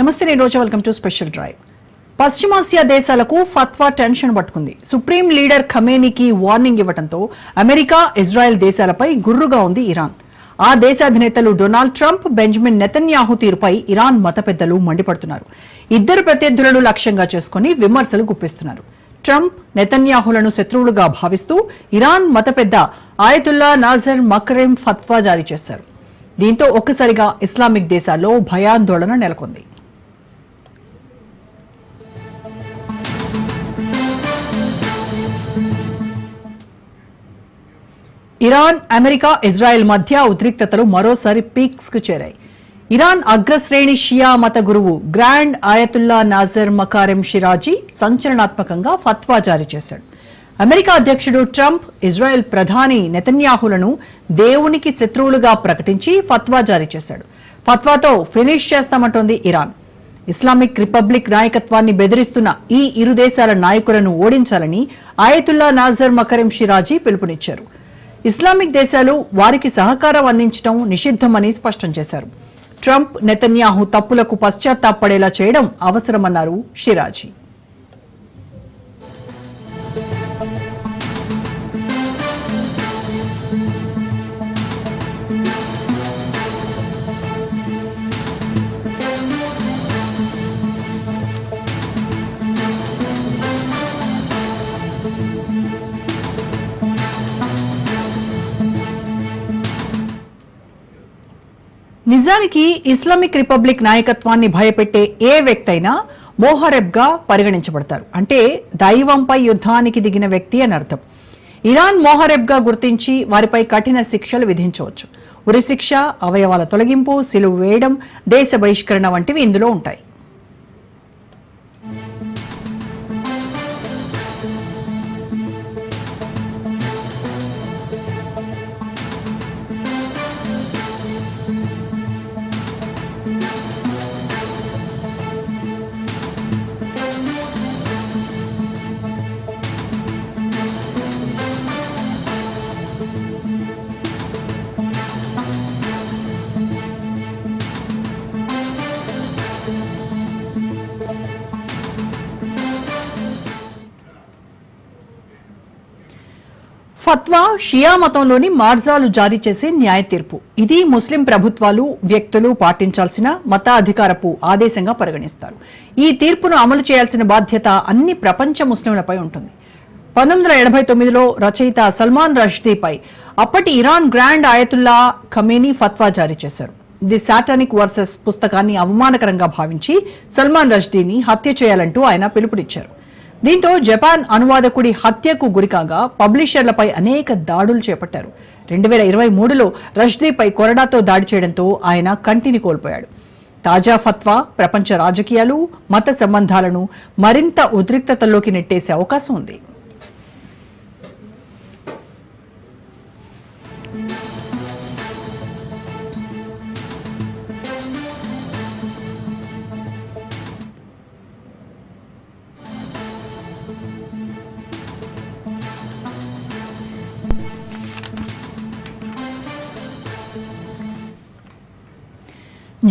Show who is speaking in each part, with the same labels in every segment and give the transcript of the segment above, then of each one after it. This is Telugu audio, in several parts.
Speaker 1: నమస్తే, నేను Roja. Welcome to special drive. పశ్చిమాసియా దేశాలకు ఫత్వా టెన్షన్ పట్టుకుంది. సుప్రీం లీడర్ ఖమేనీకి వార్నింగ్ ఇవ్వడంతో అమెరికా, ఇజ్రాయెల్ దేశాలపై గుర్రుగా ఉంది ఇరాన్. ఆ దేశాధినేతలు డొనాల్డ్ ట్రంప్, బెంజమిన్ నెతన్యాహు తీరుపై ఇరాన్ మత పెద్దలు మండిపడుతున్నారు. ఇద్దరు ప్రత్యర్థులను లక్ష్యంగా చేసుకుని విమర్శలు గుప్పిస్తున్నారు. ట్రంప్, నెతన్యాహులను శత్రువులుగా భావిస్తూ ఇరాన్ మత పెద్ద ఆయతుల్లా నాజర్ మకరేమ్ ఫత్వా జారీ చేశారు. దీంతో ఒక్కసారిగా ఇస్లామిక్ దేశాల్లో భయాందోళన నెలకొంది. ఇరాన్, అమెరికా, ఇజ్రాయెల్ మధ్య ఉద్రిక్తతలు మరోసారి పీక్స్ కు చేరాయి. ఇరాన్ అగ్రశ్రేణి షియా మత గురువు గ్రాండ్ ఆయతుల్లా నాజర్ మకారెమ్ షిరాజీ సంచలనాత్మకంగా ఫత్వా జారీ చేశాడు. అమెరికా అధ్యక్షుడు ట్రంప్, ఇజ్రాయెల్ ప్రధాని నెతన్యాహులను దేవునికి శత్రువులుగా ప్రకటించి ఫత్వా జారీ చేశాడు. ఫత్వాతో ఫినిష్ చేస్తామంటోంది ఇరాన్. ఇస్లామిక్ రిపబ్లిక్ నాయకత్వాన్ని బెదిరిస్తున్న ఈ ఇరు దేశాల నాయకులను ఓడించాలని ఆయతుల్లా నాజర్ మకరెమ్ షిరాజీ పిలుపునిచ్చారు. ఇస్లామిక్ దేశాలు వారికి సహకారం అందించడం నిషిద్ధమని స్పష్టం చేశారు. ట్రంప్, నెతన్యాహు తప్పులకు పశ్చాత్తాపడేలా చేయడం అవసరమన్నారు షిరాజీ. నిజానికి ఇస్లామిక్ రిపబ్లిక్ నాయకత్వాన్ని భయపెట్టే ఏ వ్యక్తి అయినా మోహరెబ్గా పరిగణించబడతారు. అంటే దైవంపై యుద్ధానికి దిగిన వ్యక్తి అని అర్థం. ఇరాన్ మోహరెబ్గా గుర్తించి వారిపై కఠిన శిక్షలు విధించవచ్చు. ఉరిశిక్ష, అవయవాల తొలగింపు, సిలువ వేయడం, దేశ బహిష్కరణ వంటివి ఇందులో ఉంటాయి. ఫత్వా షియా మతంలోని మార్జాలు జారీ చేసే న్యాయ తీర్పు. ఇది ముస్లిం ప్రభుత్వాలు, వ్యక్తులు పాటించాల్సిన మత అధికారపు ఆదేశంగా పరిగణిస్తారు. ఈ తీర్పును అమలు చేయాల్సిన బాధ్యత అన్ని ప్రపంచ ముస్లింలపై ఉంటుంది. 1989లో రచయిత సల్మాన్ రష్దీపై అప్పటి ఇరాన్ గ్రాండ్ ఆయతుల్లా ఖమేనీ ఫత్వా జారీ చేశారు. ది సాటానిక్ వర్సెస్ పుస్తకాన్ని అవమానకరంగా భావించి సల్మాన్ రష్దీని హత్య చేయాలంటూ ఆయన పిలుపునిచ్చారు. దీంతో జపాన్ అనువాదకుడి హత్యకు గురికాగా పబ్లిషర్లపై అనేక దాడులు చేపట్టారు. 2023లో రష్దీపై కొరడాతో దాడి చేయడంతో ఆయన కంటిని కోల్పోయాడు. తాజా ఫత్వా ప్రపంచ రాజకీయాలు, మత సంబంధాలను మరింత ఉద్రిక్తతల్లోకి నెట్టేసే అవకాశం ఉంది.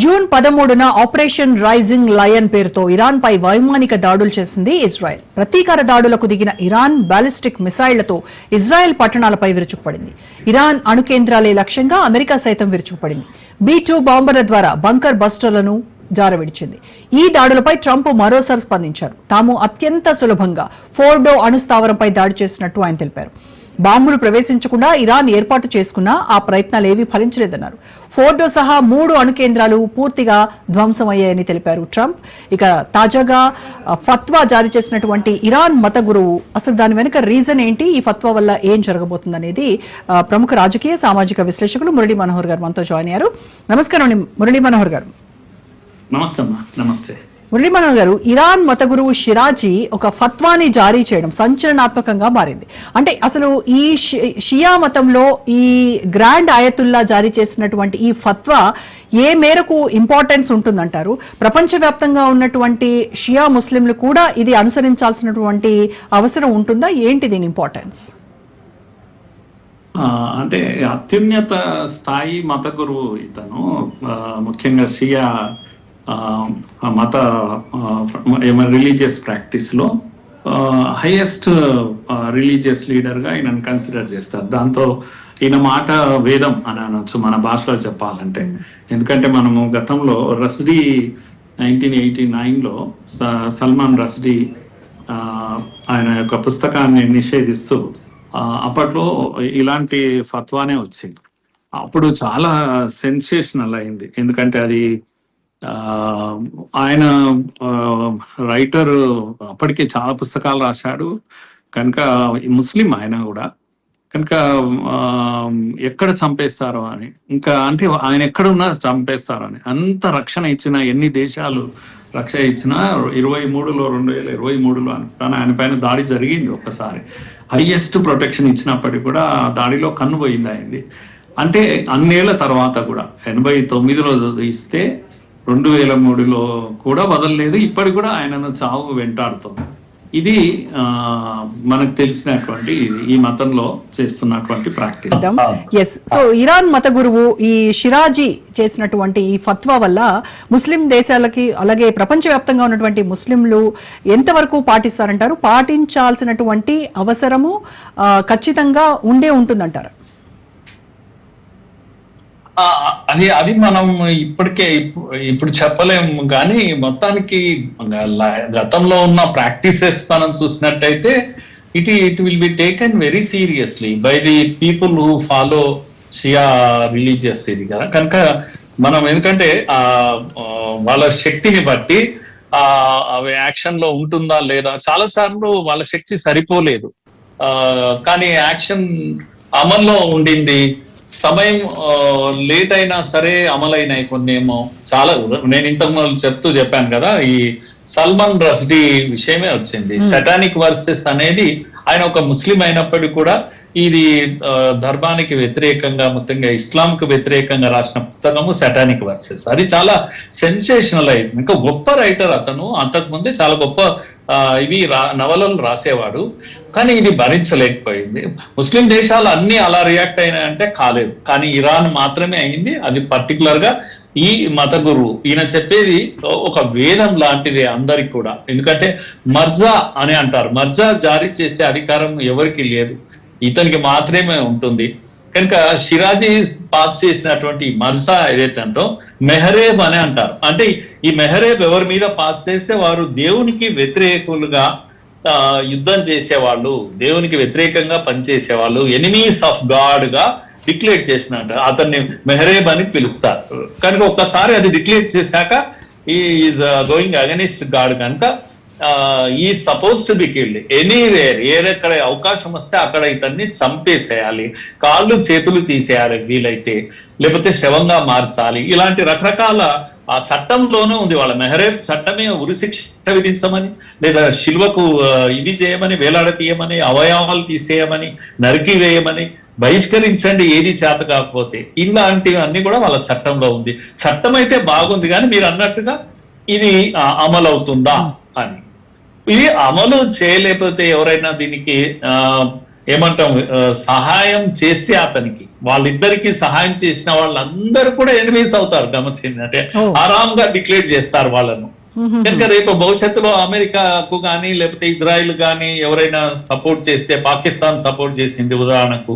Speaker 1: జూన్ 13న ఆపరేషన్ రైజింగ్ లయన్ పేరుతో ఇరాన్ పై వైమానిక దాడులు చేసింది ఇజ్రాయెల్. ప్రతీకార దాడులకు దిగిన ఇరాన్ బాలిస్టిక్ మిసైళ్లతో ఇజ్రాయెల్ పట్టణాలపై విరుచుకుపడింది. ఇరాన్ అణు కేంద్రాలే లక్ష్యంగా అమెరికా సైతం విరుచుకుపడింది. B-2 బాంబర్ల ద్వారా బంకర్ బస్టర్లను జారవిడిచింది. ఈ దాడులపై ట్రంప్ మరోసారి స్పందించారు. తాము అత్యంత సులభంగా ఫోర్డో అణుస్థావరంపై దాడి చేసినట్టు ఆయన తెలిపారు. బాంబులు ప్రవేశించకుండా ఇరాన్ ఏర్పాటు చేసుకున్నా ఆ ప్రయత్నాలేవీ ఫలించలేదన్నారు. ఫోర్డో సహా 3 అణు కేంద్రాలు పూర్తిగా ధ్వంసమయ్యాయని తెలిపారు ట్రంప్. ఇక తాజాగా ఫత్వా జారీ చేసినటువంటి ఇరాన్ మత గురువు, అసలు దాని వెనుక రీజన్ ఏంటి, ఈ ఫత్వా వల్ల ఏం జరగబోతుంది అనేది ప్రముఖ రాజకీయ, సామాజిక విశ్లేషకులు మురళీ మనోహర్ గారు మనతో జాయిన్ అయ్యారు. నమస్కారం మురళీ మనోహర్ గారు.
Speaker 2: నమస్తే
Speaker 1: మురళీ మనోహర్ గారు, ఇరాన్ మత గురువు షిరాజీ ఒక ఫత్వాని జారీ చేయడం సంచలనాత్మకంగా మారింది. అంటే అసలు ఈ షియా మతంలో ఈ గ్రాండ్ ఆయతుల్లా జారీ చేసినటువంటి ఈ ఫత్వా ఏ మేరకు ఇంపార్టెన్స్ ఉంటుందంటారు? ప్రపంచవ్యాప్తంగా ఉన్నటువంటి షియా ముస్లింలు కూడా ఇది అనుసరించాల్సినటువంటి అవసరం ఉంటుందా? ఏంటి దీని ఇంపార్టెన్స్?
Speaker 2: అంటే అత్యున్నత స్థాయి మత గురువు ఇతను, ముఖ్యంగా షియా మత రిలీజియస్ ప్రాక్టీస్లో హైయెస్ట్ రిలీజియస్ లీడర్గా ఈయనను కన్సిడర్ చేస్తారు. దాంతో ఈయన మాట వేదం అని అనొచ్చు మన భాషలో చెప్పాలంటే. ఎందుకంటే మనము గతంలో రస్డీ 1989లో సల్మాన్ రస్డీ ఆయన యొక్క పుస్తకాన్ని నిషేధిస్తూ అప్పట్లో ఇలాంటి ఫత్వానే వచ్చింది. అప్పుడు చాలా సెన్సేషనల్ అయింది. ఎందుకంటే అది ఆయన రైటర్ అప్పటికే చాలా పుస్తకాలు రాశాడు కనుక, ముస్లిం ఆయన కూడా కనుక ఎక్కడ చంపేస్తారో అని, ఇంకా అంటే ఆయన ఎక్కడున్నా చంపేస్తారో అని, అంత రక్షణ ఇచ్చిన ఎన్ని దేశాలు రక్షణ ఇచ్చినా 2023లో అనుకుంటాను ఆయన పైన దాడి జరిగింది ఒక్కసారి. హైయెస్ట్ ప్రొటెక్షన్ ఇచ్చినప్పటికీ కూడా ఆ దాడిలో కన్ను పోయింది అయింది. అంటే అన్నేళ్ల తర్వాత కూడా 89లో ఇస్తే 2003లో కూడా వదలలేదు. ఇప్పటికి కూడా ఆయనను చావు వెంటాడుతుంది. ఇది మనకు తెలిసినటువంటి ఈ మతంలో చేస్తున్నటువంటి ప్రాక్టీస్.
Speaker 1: ఎస్, సో ఇరాన్ మత గురువు ఈ షిరాజీ చేసినటువంటి ఈ ఫత్వా వల్ల ముస్లిం దేశాలకి అలాగే ప్రపంచవ్యాప్తంగా ఉన్నటువంటి ముస్లింలు ఎంతవరకు పాటిస్తారంటారు? పాటించాల్సినటువంటి అవసరము ఖచ్చితంగా ఉంటుందంటారు?
Speaker 3: అది మనం ఇప్పుడు చెప్పలేము, కానీ మొత్తానికి గతంలో ఉన్న ప్రాక్టీసెస్ మనం చూసినట్టయితే it will be taken very seriously by the people who follow Shia religious ఇది కదా. కనుక మనం ఎందుకంటే వాళ్ళ శక్తిని బట్టి అవి యాక్షన్ లో ఉంటుందా లేదా, చాలా సార్లు వాళ్ళ శక్తి సరిపోలేదు కానీ యాక్షన్ అమల్లో ఉండింది. సమయం లేట్ అయినా సరే అమలైనాయి కొన్ని ఏమో. చాలా నేను ఇంతకు చెప్పాను కదా, ఈ సల్మాన్ రస్డీ విషయమే వచ్చింది. సెటానిక్ వర్సెస్ అనేది ఆయన ఒక ముస్లిం అయినప్పటికీ కూడా ఇది ధర్మానికి వ్యతిరేకంగా, మొత్తంగా ఇస్లాంకు వ్యతిరేకంగా రాసిన పుస్తకము సెటానిక్ వర్సెస్. అది చాలా సెన్సేషనల్ అయింది. ఇంకా గొప్ప రైటర్ అతను, అంతకుముందే చాలా గొప్ప నవలలు రాసేవాడు, కానీ ఇది భరించలేకపోయింది. ముస్లిం దేశాలు అన్ని అలా రియాక్ట్ అయినాయంటే కాలేదు, కానీ ఇరాన్ మాత్రమే అయింది. అది పర్టికులర్ గా ఈ మత గురువు ఈయన చెప్పేది ఒక వేదం లాంటిదే అందరికి కూడా. ఎందుకంటే మర్జా అని అంటారు, మర్జా జారీ చేసే అధికారం ఎవరికి లేదు, ఇతనికి మాత్రమే ఉంటుంది. కనుక షిరాజీ పాస్ చేసినటువంటి మర్జా ఏదైతే అంటో మెహరేబ్ అని అంటారు. అంటే ఈ మెహరేబ్ ఎవరి మీద పాస్ చేస్తే వారు దేవునికి వ్యతిరేకులుగా యుద్ధం చేసేవాళ్ళు, దేవునికి వ్యతిరేకంగా పనిచేసేవాళ్ళు, ఎనిమీస్ ఆఫ్ గాడ్ గా డిక్లేర్ చేసినట్టు అతన్ని మెహరేబ్ అని పిలుస్తారు. కనుక ఒక్కసారి అది డిక్లేర్ చేశాక ఈజ్ గోయింగ్ అగెనిస్ట్ గాడ్ కనుక ఈ suppose to be killed anywhere. ఎక్కడ అవకాశం వస్తే అక్కడ ఇతన్ని చంపేసేయాలి, కాళ్ళు చేతులు తీసేయాలి వీలైతే, లేకపోతే శవంగా మార్చాలి. ఇలాంటి రకరకాల ఆ చట్టంలోనే ఉంది. వాళ్ళ మెహరేబ్ చట్టమే ఉరిశిక్ష విధించమని, లేదా శిల్వకు ఇది చేయమని, వేలాడ తీయమని, అవయవాలు తీసేయమని, నరికి వేయమని, బహిష్కరించండి ఏది చేత కాకపోతే, ఇలాంటివి అన్ని కూడా వాళ్ళ చట్టంలో ఉంది. చట్టం అయితే బాగుంది, కానీ మీరు అన్నట్టుగా ఇది అమలవుతుందా అని. ఇది అమలు చేయలేకపోతే ఎవరైనా దీనికి ఏమంటాం సహాయం చేస్తే అతనికి, వాళ్ళిద్దరికి సహాయం చేసిన వాళ్ళందరూ కూడా ఎనిమీస్ అవుతారు. గమనించి అంటే ఆరాంగా డిక్లేర్ చేస్తారు వాళ్ళను. కనుక రేపు భవిష్యత్తులో అమెరికాకు కానీ లేకపోతే ఇజ్రాయిల్ కానీ ఎవరైనా సపోర్ట్ చేస్తే, పాకిస్తాన్ సపోర్ట్ చేసింది ఉదాహరణకు,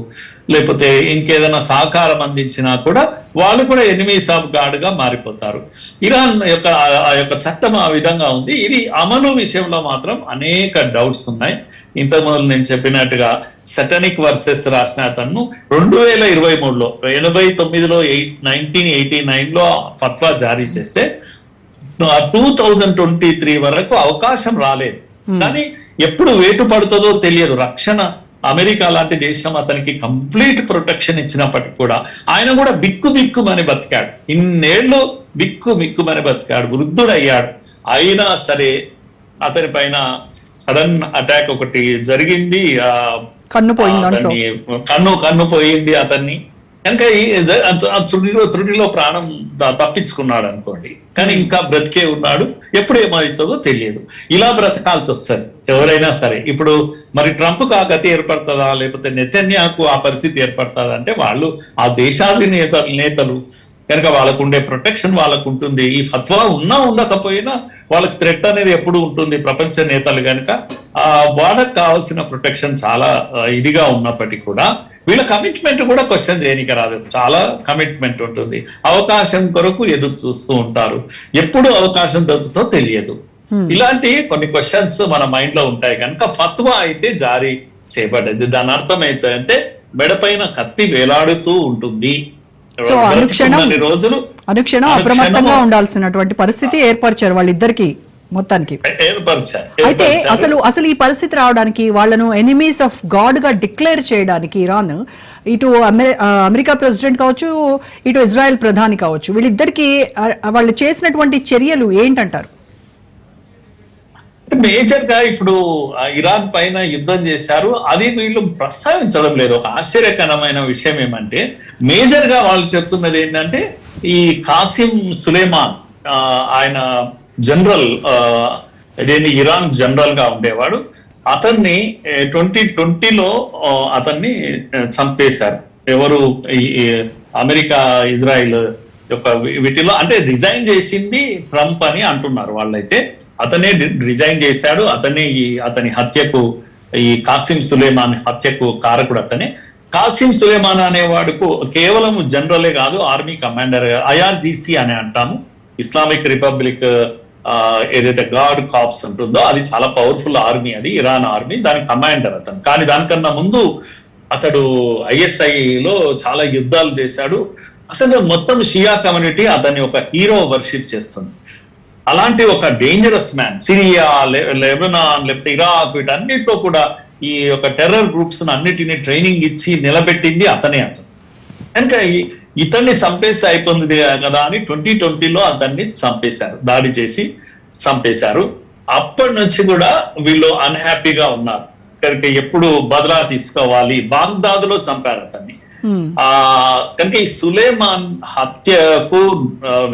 Speaker 3: లేకపోతే ఇంకేదైనా సహకారం అందించినా కూడా వాళ్ళు కూడా ఎనిమీస్ ఆఫ్ గాడ్ గా మారిపోతారు. ఇరాన్ యొక్క చట్టం ఆ విధంగా ఉంది. ఇది అమలు విషయంలో మాత్రం అనేక డౌట్స్ ఉన్నాయి. ఇంతకుముందు నేను చెప్పినట్టుగా సెటనిక్ వర్సెస్ రాసిన అతను 2023లో 89లో 1989లో ఫత్వా జారీ చేస్తే 2023 వరకు అవకాశం రాలేదు. కానీ ఎప్పుడు వేటు పడుతుందో తెలియదు. రక్షణ అమెరికా లాంటి దేశం అతనికి కంప్లీట్ ప్రొటెక్షన్ ఇచ్చినప్పటికీ కూడా ఆయన కూడా బిక్కుమని బతికాడు. ఇన్నేళ్లు బిక్కుమని బతికాడు, వృద్ధుడయ్యాడు. అయినా సరే అతని పైన సడన్ అటాక్ ఒకటి జరిగింది, కన్ను పోయింది అతన్ని. కనుక త్రుటిలో ప్రాణం తప్పించుకున్నాడు అనుకోండి, కానీ ఇంకా బ్రతికే ఉన్నాడు. ఎప్పుడు ఏమవుతుందో తెలియదు. ఇలా బ్రతకాల్సి వస్తుంది ఎవరైనా సరే. ఇప్పుడు మరి ట్రంప్ కు ఆ గతి ఏర్పడుతుందా, లేకపోతే నెతన్యాకు ఆ పరిస్థితి ఏర్పడుతుందా అంటే వాళ్ళు ఆ దేశాది నేతలు కనుక వాళ్ళకు ఉండే ప్రొటెక్షన్ వాళ్ళకు ఉంటుంది. ఈ ఫత్వా ఉన్నా ఉండకపోయినా వాళ్ళకి థ్రెట్ అనేది ఎప్పుడు ఉంటుంది. ప్రపంచ నేతలు కనుక వాళ్ళకి కావాల్సిన ప్రొటెక్షన్ చాలా ఇదిగా ఉన్నప్పటికీ కూడా వీళ్ళ కమిట్మెంట్ కూడా క్వశ్చన్ చేయడానికి రాదు. చాలా కమిట్మెంట్ ఉంటుంది. అవకాశం కొరకు ఎదురు చూస్తూ ఉంటారు. ఎప్పుడు అవకాశం దొరుకుతో తెలియదు. ఇలాంటి కొన్ని క్వశ్చన్స్ మన మైండ్ లో ఉంటాయి కనుక ఫత్వా అయితే జారీ చేయబడ్డది. దాని అర్థం ఏంటంటే మెడపైన కత్తి వేలాడుతూ ఉంటుంది.
Speaker 1: సో అనుక్షణం అప్రమత్తంగా ఉండాల్సినటువంటి పరిస్థితి ఏర్పరిచారు వాళ్ళిద్దరికి మొత్తానికి. అయితే అసలు ఈ పరిస్థితి రావడానికి వాళ్ళను ఎనిమీస్ ఆఫ్ గాడ్ గా డిక్లేర్ చేయడానికి ఇరాన్ ఇటు అమెరికా ప్రెసిడెంట్ కావచ్చు, ఇటు ఇజ్రాయెల్ ప్రధాని కావచ్చు, వీళ్ళిద్దరికి వాళ్ళు చేసినటువంటి చర్యలు ఏంటంటారు?
Speaker 3: మేజర్ గా ఇప్పుడు ఇరాన్ పైన యుద్ధం చేశారు, అది వీళ్ళు ప్రస్తావించడం లేదు. ఒక ఆశ్చర్యకరమైన విషయం ఏమంటే మేజర్ గా వాళ్ళు చెప్తున్నది ఏంటంటే ఈ కాసిం సులేమాన్ ఆయన జనరల్ ఇదేంటి ఇరాన్ జనరల్ గా ఉండేవాడు. అతన్ని 2020లో అతన్ని చంపేశారు. ఎవరు? అమెరికా ఇజ్రాయిల్ యొక్క వీటిలో అంటే రిజైన్ చేసింది ట్రంప్ అని అంటున్నారు వాళ్ళైతే. అతనే రిజైన్ చేశాడు. అతని హత్యకు, ఈ కాసిం సులేమాన్ హత్యకు కారకుడు అతనే. కాసిం సులేమాన్ అనేవాడుకు కేవలం జనరలే కాదు, ఆర్మీ కమాండర్, IRGC అని అంటాము, ఇస్లామిక్ రిపబ్లిక్ ఏదైతే గార్డ్ కార్ప్స్ ఉంటుందో అది చాలా పవర్ఫుల్ ఆర్మీ, అది ఇరాన్ ఆర్మీ, దాని కమాండర్ అతను. కానీ దానికన్నా ముందు అతడు ISI లో చాలా యుద్ధాలు చేశాడు. అసలు మొత్తం షియా కమ్యూనిటీ అతన్ని ఒక హీరో వర్షిప్ చేస్తుంది. అలాంటి ఒక డేంజరస్ మ్యాన్ సిరియా, లెబనాన్, లేకపోతే ఇరాక్ వీటన్నిటిలో కూడా ఈ యొక్క టెర్రర్ గ్రూప్స్ అన్నిటిని ట్రైనింగ్ ఇచ్చి నిలబెట్టింది అతను. కనుక ఇతన్ని చంపేసి అయిపోయింది కదా అని 2020లో అతన్ని చంపేశారు, దాడి చేసి చంపేశారు. అప్పటి నుంచి కూడా వీళ్ళు అన్హ్యాపీగా ఉన్నారు. కనుక ఎప్పుడు బదలా తీసుకోవాలి, బాగ్దాదులో చంపారు అతన్ని. కనుక ఈ సులేమాన్ హత్యకు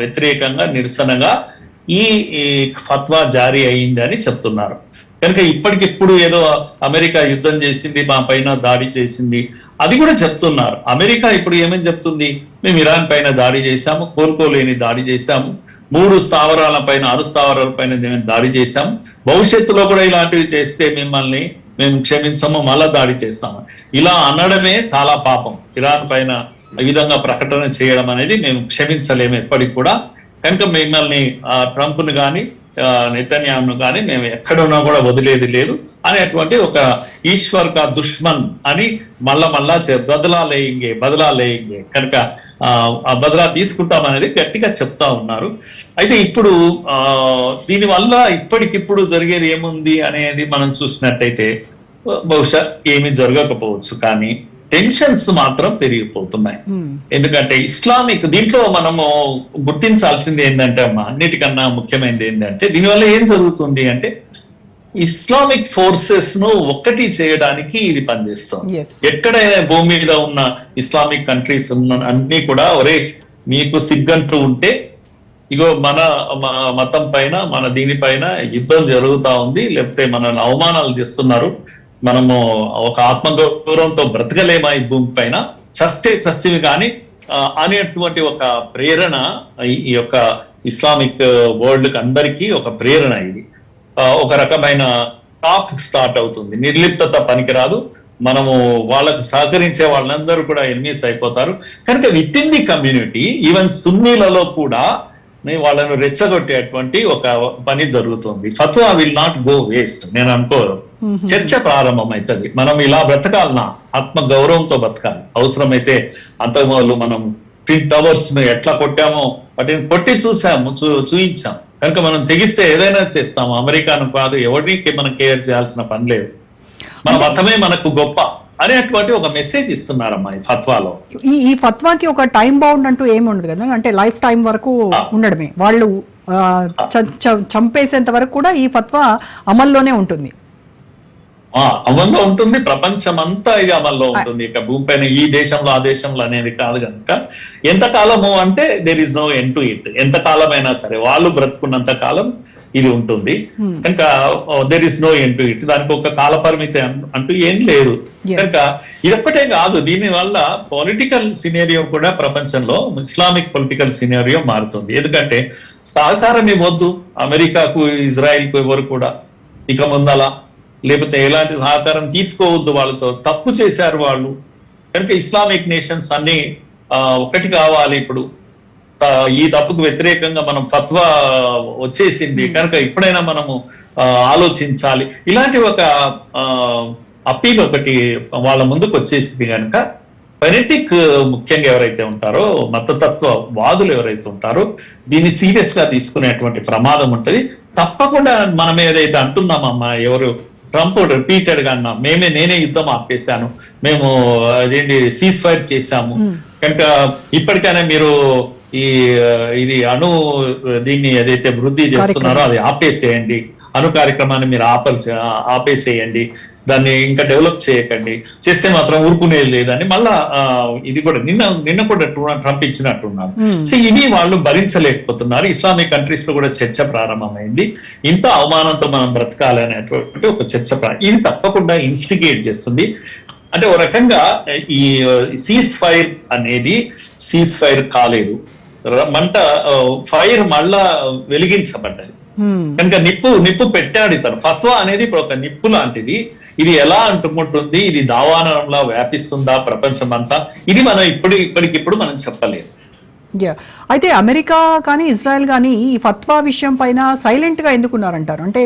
Speaker 3: వ్యతిరేకంగా నిరసనగా ఈ ఫత్వా జారీ అయింది అని చెప్తున్నారు. కనుక ఇప్పటికిప్పుడు ఏదో అమెరికా యుద్ధం చేసింది, మా పైన దాడి చేసింది అది కూడా చెప్తున్నారు. అమెరికా ఇప్పుడు ఏమని చెప్తుంది? మేము ఇరాన్ పైన దాడి చేశాము, కోలుకోలేని దాడి చేశాము, 3 స్థావరాల పైన, 6 స్థావరాల పైన దాడి చేశాము, భవిష్యత్తులో కూడా ఇలాంటివి చేస్తే మిమ్మల్ని మేము క్షమించము, మళ్ళా దాడి చేస్తాము. ఇలా అనడమే చాలా పాపం. ఇరాన్ పైన ఈ విధంగా ప్రకటన చేయడం అనేది మేము క్షమించలేము ఎప్పటికి కూడా. కనుక మిమ్మల్ని ట్రంప్ను కానీ నెతన్యాహును కానీ మేము ఎక్కడున్నా కూడా వదిలేది లేదు అనేటువంటి ఒక ఈశ్వర్ కా దుష్మన్ అని మళ్ళా బదలా లేయింగే కనుక ఆ బదలా తీసుకుంటామనేది గట్టిగా చెప్తా ఉన్నారు. అయితే ఇప్పుడు దీనివల్ల ఇప్పటికిప్పుడు జరిగేది ఏముంది అనేది మనం చూసినట్టయితే బహుశా ఏమీ జరగకపోవచ్చు, కానీ టెన్షన్స్ మాత్రం పెరిగిపోతున్నాయి. ఎందుకంటే ఇస్లామిక్ దీంట్లో మనము గుర్తించాల్సింది ఏంటంటే అమ్మా, అన్నిటికన్నా ముఖ్యమైనది ఏంటంటే దీనివల్ల ఏం జరుగుతుంది అంటే ఇస్లామిక్ ఫోర్సెస్ ను ఒక్కటి చేయడానికి ఇది పనిచేస్తుంది. ఎక్కడైనా భూమి మీద ఉన్న ఇస్లామిక్ కంట్రీస్ అన్ని కూడా ఒరే మీకు సిగ్గంటూ ఉంటే ఇగో మన మతం పైన, మన దీనిపైన యుద్ధం జరుగుతా ఉంది, లేకపోతే మనల్ని అవమానాలు చేస్తున్నారు, మనము ఒక ఆత్మగౌరవంతో బ్రతకలేమా ఈ భూమి పైన, చస్తేవి కానీ అనేటువంటి ఒక ప్రేరణ ఈ యొక్క ఇస్లామిక్ వరల్డ్ కి అందరికీ ఒక ప్రేరణ. ఇది ఒక రకమైన టాక్ స్టార్ట్ అవుతుంది. నిర్లిప్తత పనికిరాదు, మనము వాళ్ళకు సహకరించే వాళ్ళందరూ కూడా ఎనిమీస్ అయిపోతారు. కనుక within the community even సున్నీలలో కూడా వాళ్ళను రెచ్చగొట్టేటువంటి ఒక పని జరుగుతుంది. ఫత్వా విల్ నాట్ గో వేస్ట్ నేను అనుకోరు. చర్చ ప్రారంభమవుతుంది. మనం ఇలా బ్రతకాలన్నా, ఆత్మ గౌరవంతో బతకాలి. అవసరమైతే అంతకుముందు మనం ట్విన్ టవర్స్ ను ఎట్లా కొట్టామో వాటిని కొట్టి చూయించాం. కనుక మనం తెగిస్తే ఏదైనా చేస్తాము. అమెరికాను కాదు, ఎవరికి మనం కేర్ చేయాల్సిన పని లేదు. మన మతమే మనకు గొప్ప అనేటువంటి ఒక మెసేజ్ ఇస్తున్నారమ్మా ఈ ఫత్వాలో.
Speaker 1: ఈ ఫత్వాకి ఒక టైం బౌండ్ అంటూ ఏమి ఉండదు కదా, అంటే లైఫ్ టైం వరకు ఉండడమే. వాళ్ళు చంపేసేంత వరకు కూడా ఈ ఫత్వా అమల్లోనే ఉంటుంది.
Speaker 3: అమల్లో ఉంటుంది, ప్రపంచం అంతా ఇది అమల్లో ఉంటుంది. ఇక భూమిపైన ఈ దేశంలో ఆ దేశంలో అనేది కాదు కనుక ఎంతకాలము అంటే there is no end to it. ఎంతకాలమైనా సరే వాళ్ళు బ్రతుకున్నంత కాలం ఇది ఉంటుంది కనుక there is no end to it. దానికి ఒక కాల పరిమితి అంటూ ఏం లేదు. కనుక ఇదొక్కటే కాదు, దీని వల్ల పొలిటికల్ సినేరియో కూడా ప్రపంచంలో ఇస్లామిక్ పొలిటికల్ సినేరియో మారుతుంది. ఎందుకంటే సహకారం ఇవ్వద్దు అమెరికాకు ఇజ్రాయెల్కు ఎవరు కూడా ఇక ముందలా, లేకపోతే ఎలాంటి సహకారం తీసుకోవద్దు, వాళ్ళతో తప్పు చేశారు వాళ్ళు. కనుక ఇస్లామిక్ నేషన్స్ అన్ని ఒకటి కావాలి. ఇప్పుడు ఈ తప్పుకు వ్యతిరేకంగా మనం ఫత్వా వచ్చేసింది కనుక ఇప్పుడైనా మనము ఆలోచించాలి. ఇలాంటి ఒక అప్పీల్ ఒకటి వాళ్ళ ముందుకు వచ్చేసింది కనుక ఫెనెటిక్ ముఖ్యంగా ఎవరైతే ఉంటారో, మతతత్వ వాదులు ఎవరైతే ఉంటారో దీన్ని సీరియస్ గా తీసుకునేటువంటి ప్రమాదం ఉంటది. తప్పకుండా మనం ఏదైతే అంటున్నామమ్మా, ఎవరు ట్రంప్ రిపీటెడ్ గా అన్నా నేనే యుద్ధం ఆపేశాను, మేము అదేంటి సీజ్ ఫైర్ చేశాము, కనుక ఇప్పటికైనా మీరు ఇది దీన్ని ఏదైతే వృద్ధి చేస్తున్నారో అది ఆపేసేయండి, అణు కార్యక్రమాన్ని మీరు ఆపేసేయండి, దాన్ని ఇంకా డెవలప్ చేయకండి, చేస్తే మాత్రం ఊరుకునేది లేదని మళ్ళా ఇది కూడా నిన్న కూడా ట్రంప్ ఇచ్చినట్టున్నారు. సో ఇది వాళ్ళు భరించలేకపోతున్నారు. ఇస్లామిక్ కంట్రీస్ లో కూడా చర్చ ప్రారంభమైంది. ఇంత అవమానంతో మనం బ్రతకాలి అనేటువంటి ఒక చర్చ ఇది తప్పకుండా ఇన్స్టిగేట్ చేస్తుంది. అంటే ఒక రకంగా ఈ సీజ్ ఫైర్ అనేది సీజ్ ఫైర్ కాలేదు, ఫైర్ మళ్ళా వెలిగించబడ్డది కనుక నిప్పు పెట్టాడు ఇతను. ఫత్వా అనేది ఇప్పుడు ఒక నిప్పు లాంటిది, ఇది ఎలా అంటుకుంటుంది, ఇది దావానంలా వ్యాపిస్తుందా ప్రపంచం అంతా, ఇది మనం ఇప్పటికిప్పుడు మనం చెప్పలేదు.
Speaker 1: అయితే అమెరికా కానీ ఇజ్రాయెల్ కానీ ఈ ఫత్వా విషయం పైన సైలెంట్ గా ఎందుకున్నారంటారు? అంటే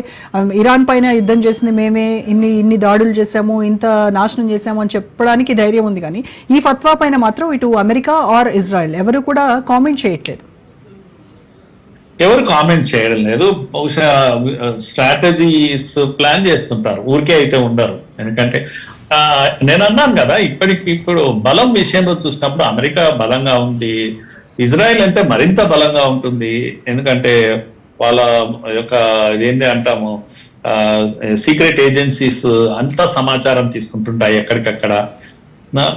Speaker 1: ఇరాన్ పైన యుద్ధం చేసింది మేమే, ఇన్ని దాడులు చేసాము, ఇంత నాశనం చేసాము అని చెప్పడానికి ధైర్యం ఉంది, కానీ ఈ ఫత్వా పైన మాత్రం ఇటు అమెరికా ఆర్ ఇజ్రాయెల్ ఎవరు కూడా కామెంట్ చేయట్లేదు.
Speaker 3: ఎవరు కామెంట్ చేయడం లేదు. బహుశా స్ట్రాటజీస్ ప్లాన్ చేస్తుంటారు, ఊరికే అయితే ఉండరు. ఎందుకంటే నేను అన్నాను కదా, ఇప్పుడు బలం విషయంలో చూసినప్పుడు అమెరికా బలంగా ఉంది, ఇజ్రాయెల్ అంటే మరింత బలంగా ఉంటుంది. ఎందుకంటే వాళ్ళ యొక్క ఇదేంటి అంటాము, సీక్రెట్ ఏజెన్సీస్ అంతా సమాచారం తీసుకుంటుంటాయి ఎక్కడికక్కడ.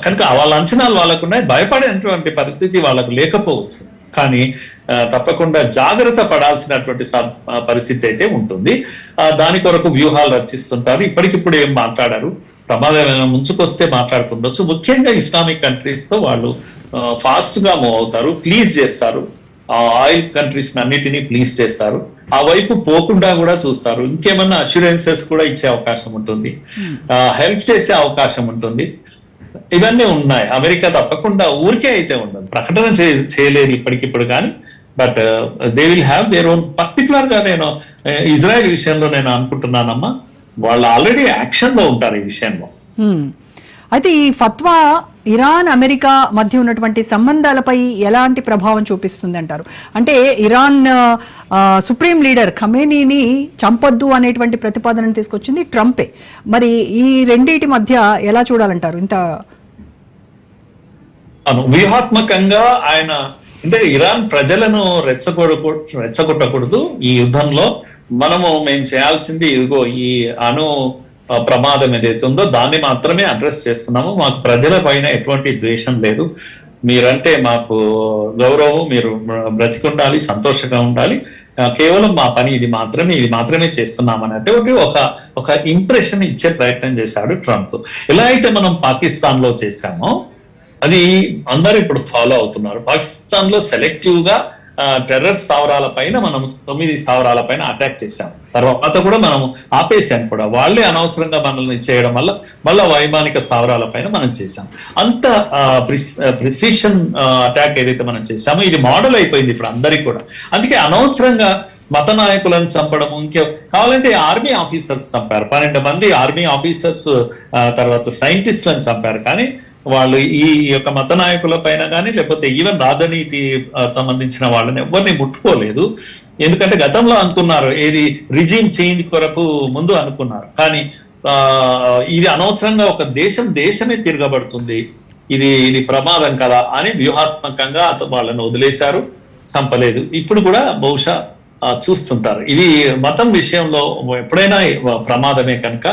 Speaker 3: కనుక వాళ్ళ అంచనాలు వాళ్ళకున్నాయి, భయపడేటువంటి పరిస్థితి వాళ్ళకు లేకపోవచ్చు, కానీ తప్పకుండా జాగ్రత్త పడాల్సినటువంటి పరిస్థితి అయితే ఉంటుంది. దాని కొరకు వ్యూహాలు రచిస్తుంటారు. ఇప్పటికిప్పుడు ఏం మాట్లాడారు, ప్రమాదాలను ముంచుకొస్తే మాట్లాడుతుండొచ్చు. ముఖ్యంగా ఇస్లామిక్ కంట్రీస్ తో వాళ్ళు ఫాస్ట్ గా మూవ్ అవుతారు, ప్లీజ్ చేస్తారు, ఆయిల్ కంట్రీస్ అన్నిటినీ ప్లీజ్ చేస్తారు, ఆ వైపు పోకుండా కూడా చూస్తారు. ఇంకేమన్నా అష్యూరెన్సెస్ కూడా ఇచ్చే అవకాశం ఉంటుంది, హెల్ప్ చేసే అవకాశం ఉంటుంది. ఇవన్నీ ఉన్నాయి. అమెరికా తప్పకుండా ఊరికే అయితే ఉండదు, ప్రకటన చేయలేదు ఇప్పటికిప్పుడు, కానీ but they will have their own. Particular గా నేను ఇజ్రాయెల్ విషయంలో నేను అనుకుంటున్నానమ్మా, వాళ్ళు ఆల్రెడీ యాక్షన్ లో ఉంటారు ఈ విషయంలో.
Speaker 1: అయితే ఈ ఫత్వా ఇరాన్ అమెరికా మధ్య ఉన్నటువంటి సంబంధాలపై ఎలాంటి ప్రభావం చూపిస్తుంది అంటారు? అంటే ఇరాన్ సుప్రీం లీడర్ ఖమేనీని చంపొద్దు అనేటువంటి ప్రతిపాదనను తీసుకొచ్చింది ట్రంపే. మరి ఈ రెండింటి మధ్య ఎలా చూడాలంటారు? ఇంత
Speaker 3: వ్యూహాత్మకంగా ఆయన అంటే ఇరాన్ ప్రజలను రెచ్చగొట్టకూడదు ఈ యుద్ధంలో, మేము చేయాల్సింది ఇదిగో ఈ ప్రమాదం ఏదైతే ఉందో దాన్ని మాత్రమే అడ్రస్ చేస్తున్నాము, మాకు ప్రజల పైన ఎటువంటి ద్వేషం లేదు, మీరంటే మాకు గౌరవం, మీరు బ్రతికుండాలి, సంతోషంగా ఉండాలి, కేవలం మా పని ఇది మాత్రమే చేస్తున్నాం అనేటువంటి ఒక ఇంప్రెషన్ ఇచ్చే ప్రయత్నం చేశాడు ట్రంప్. ఎలా అయితే మనం పాకిస్తాన్ లో చేశామో అది అందరూ ఇప్పుడు ఫాలో అవుతున్నారు. పాకిస్తాన్ లో సెలెక్టివ్ గా టెర్రర్ స్థావరాల పైన మనం 9 స్థావరాల పైన అటాక్ చేశాం, తర్వాత కూడా మనం ఆపేసాం కూడా. వాళ్ళే అనవసరంగా మనల్ని చేయడం వల్ల మళ్ళా వైమానిక స్థావరాల పైన మనం చేశాం. అంత ప్రిసిషన్ అటాక్ ఏదైతే మనం చేశామో ఇది మోడల్ అయిపోయింది ఇప్పుడు అందరికీ కూడా. అందుకే అనవసరంగా మత నాయకులను చంపడం, కావాలంటే ఆర్మీ ఆఫీసర్స్ చంపారు, 12 మంది ఆర్మీ ఆఫీసర్స్, తర్వాత సైంటిస్టులను చంపారు. కానీ వాళ్ళు ఈ యొక్క మత నాయకుల పైన కానీ లేకపోతే ఈవెన్ రాజనీతి సంబంధించిన వాళ్ళని ఎవరిని ముట్టుకోలేదు. ఎందుకంటే గతంలో అనుకున్నారు ఏది రిజీమ్ చేంజ్ కొరకు ముందు అనుకున్నారు, కానీ ఇది అనవసరంగా ఒక దేశమే తిరగబడుతుంది, ఇది ప్రమాదం కదా అని వ్యూహాత్మకంగా వాళ్ళని వదిలేశారు, చంపలేదు. ఇప్పుడు కూడా బహుశా చూస్తుంటారు. ఇది మతం విషయంలో ఎప్పుడైనా ప్రమాదమే కనుక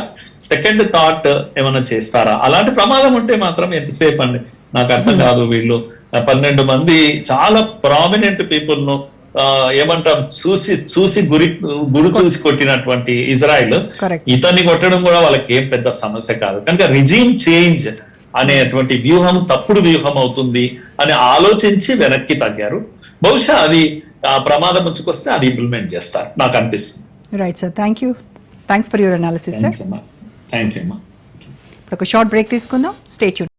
Speaker 3: సెకండ్ థాట్ ఏమైనా చేస్తారా? అలాంటి ప్రమాదం ఉంటే మాత్రం ఎంతసేపు అండి, నాకు అర్థం కాదు. వీళ్ళు 12 మంది చాలా ప్రామినెంట్ పీపుల్ ను ఏమంటాం చూసి గురి చూసి కొట్టినటువంటి ఇజ్రాయెల్
Speaker 1: Correct.
Speaker 3: ఇతన్ని కొట్టడం కూడా వాళ్ళకి ఏం పెద్ద సమస్య కాదు. కనుక రిజీమ్ చేంజ్ అనేటువంటి వ్యూహం తప్పుడు వ్యూహం అవుతుంది అని ఆలోచించి వెనక్కి తగ్గారు. బహుశా అది ప్రమాదం ముంచుకొస్తే అది ఇంప్లిమెంట్ చేస్తారు నాకు అనిపిస్తుంది.
Speaker 1: Right sir, thanks for your analysis sir.
Speaker 3: Thank you అమ్మా.
Speaker 1: ఇప్పుడు ఒక షార్ట్ బ్రేక్ తీసుకుందాం. Stay tune.